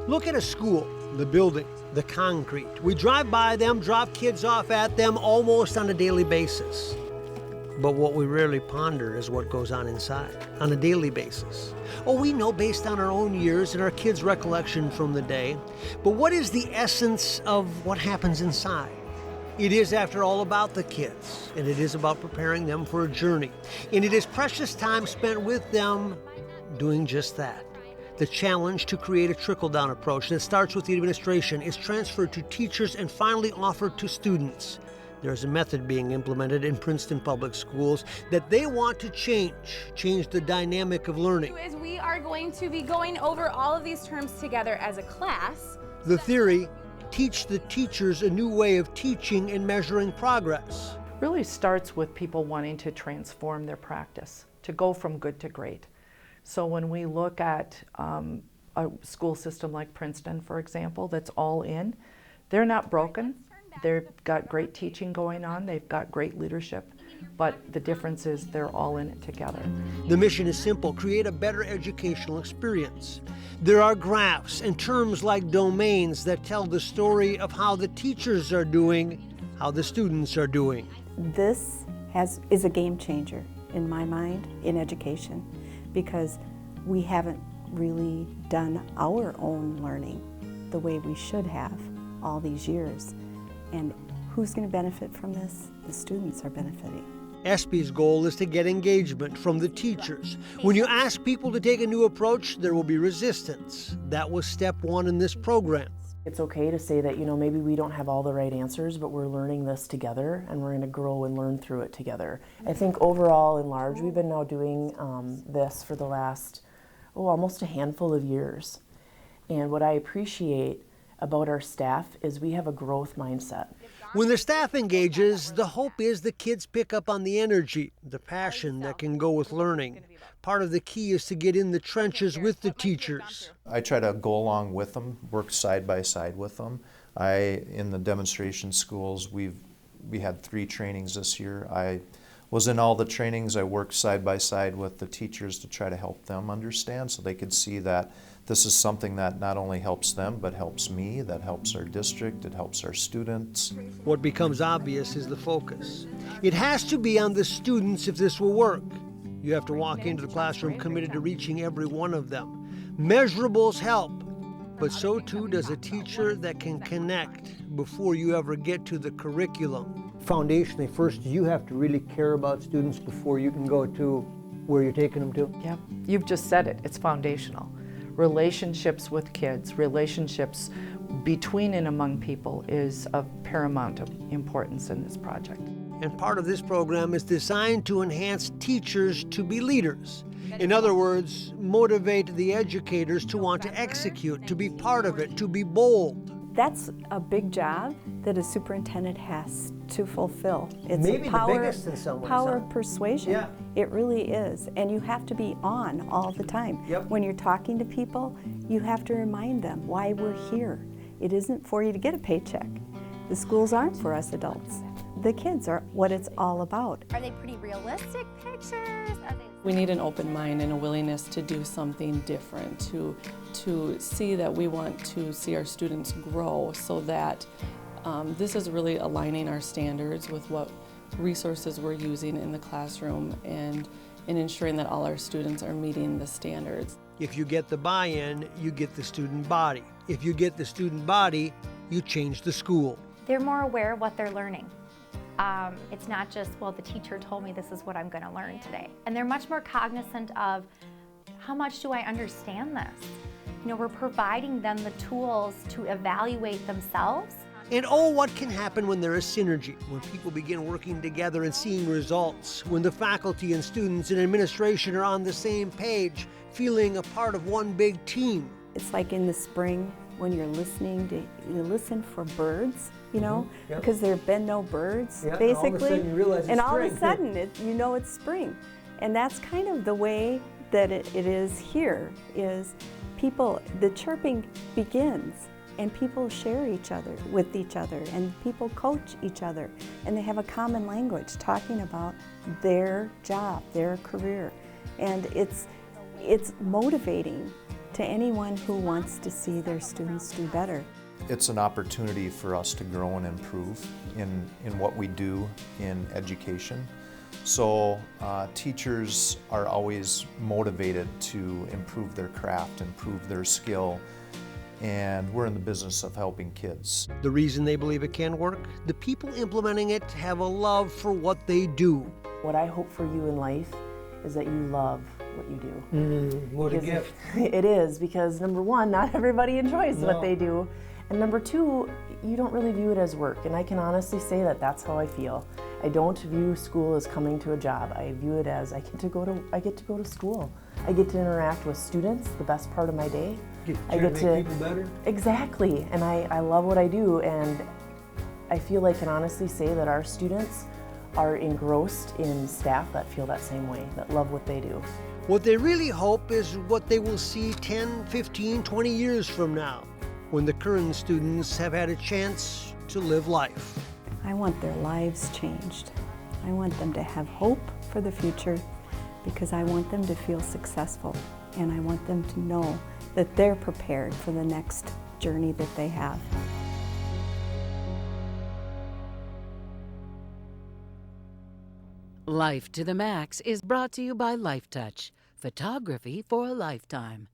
Look at a school, the building, the concrete. We drive by them, drop kids off at them almost on a daily basis. But what we rarely ponder is what goes on inside on a daily basis. Oh, we know based on our own years and our kids' recollection from the day, but what is the essence of what happens inside? It is, after all, about the kids, and it is about preparing them for a journey. And it is precious time spent with them doing just that. The challenge to create a trickle-down approach that starts with the administration is transferred to teachers and finally offered to students. There's a method being implemented in Princeton Public Schools that they want to change the dynamic of learning. As we are going to be going over all of these terms together as a class. The theory, teach the teachers a new way of teaching and measuring progress. Really starts with people wanting to transform their practice, to go from good to great. So when we look at a school system like Princeton, for example, that's all in, they're not broken. They've got great teaching going on, they've got great leadership, but the difference is they're all in it together. The mission is simple: create a better educational experience. There are graphs and terms like domains that tell the story of how the teachers are doing, how the students are doing. This is a game changer in my mind in education, because we haven't really done our own learning the way we should have all these years. And who's going to benefit from this? The students are benefiting. ESPY's goal is to get engagement from the teachers. When you ask people to take a new approach, there will be resistance. That was step one in this program. It's okay to say that, maybe we don't have all the right answers, but we're learning this together and we're going to grow and learn through it together. I think overall and large, we've been now doing this for the last, almost a handful of years. And what I appreciate about our staff is we have a growth mindset. When the staff engages, the hope is the kids pick up on the energy, the passion that can go with learning. Part of the key is to get in the trenches with the teachers. I try to go along with them, work side by side with them. In the demonstration schools, we had 3 trainings this year. I was in all the trainings. I worked side by side with the teachers to try to help them understand so they could see that this is something that not only helps them, but helps me, that helps our district, it helps our students. What becomes obvious is the focus. It has to be on the students if this will work. You have to walk into the classroom committed to reaching every one of them. Measurables help, but so too does a teacher that can connect before you ever get to the curriculum. Foundationally, first, you have to really care about students before you can go to where you're taking them to. Yep, you've just said it, it's foundational. Relationships with kids, relationships between and among people is of paramount importance in this project. And part of this program is designed to enhance teachers to be leaders. In other words, motivate the educators to want to execute, to be part of it, to be bold. That's a big job that a superintendent has to fulfill. It's maybe the biggest in some ways. Power of persuasion. Yeah. It really is. And you have to be on all the time. Yep. When you're talking to people, you have to remind them why we're here. It isn't for you to get a paycheck. The schools aren't for us adults. The kids are what it's all about. Are they pretty realistic pictures? We need an open mind and a willingness to do something different, to see that we want to see our students grow, so that this is really aligning our standards with what resources we're using in the classroom and ensuring that all our students are meeting the standards. If you get the buy-in, you get the student body. If you get the student body, you change the school. They're more aware of what they're learning. It's not just, well, the teacher told me this is what I'm going to learn today. And they're much more cognizant of, how much do I understand this? We're providing them the tools to evaluate themselves. And oh, what can happen when there is synergy, when people begin working together and seeing results, when the faculty and students and administration are on the same page, feeling a part of one big team. It's like in the spring when you're listening you listen for birds, Yep. because there have been no birds, Yep, basically. And all of a sudden it's spring. And that's kind of the way that it is here, is people, the chirping begins, and people share with each other, and people coach each other, and they have a common language talking about their job, their career. And it's motivating to anyone who wants to see their students do better. It's an opportunity for us to grow and improve in what we do in education. So teachers are always motivated to improve their craft, improve their skill, and we're in the business of helping kids. The reason they believe it can work? The people implementing it have a love for what they do. What I hope for you in life is that you love what you do. What a Because gift. It is, because number one, not everybody enjoys what they do. And number two, you don't really view it as work. And I can honestly say that that's how I feel. I don't view school as coming to a job. I view it as I get to go to school. I get to interact with students, the best part of my day. I get to make people better. Exactly, and I love what I do, and I feel I can honestly say that our students are engrossed in staff that feel that same way, that love what they do. What they really hope is what they will see 10, 15, 20 years from now, when the current students have had a chance to live life. I want their lives changed. I want them to have hope for the future because I want them to feel successful, and I want them to know that they're prepared for the next journey that they have. Life to the Max is brought to you by LifeTouch, photography for a lifetime.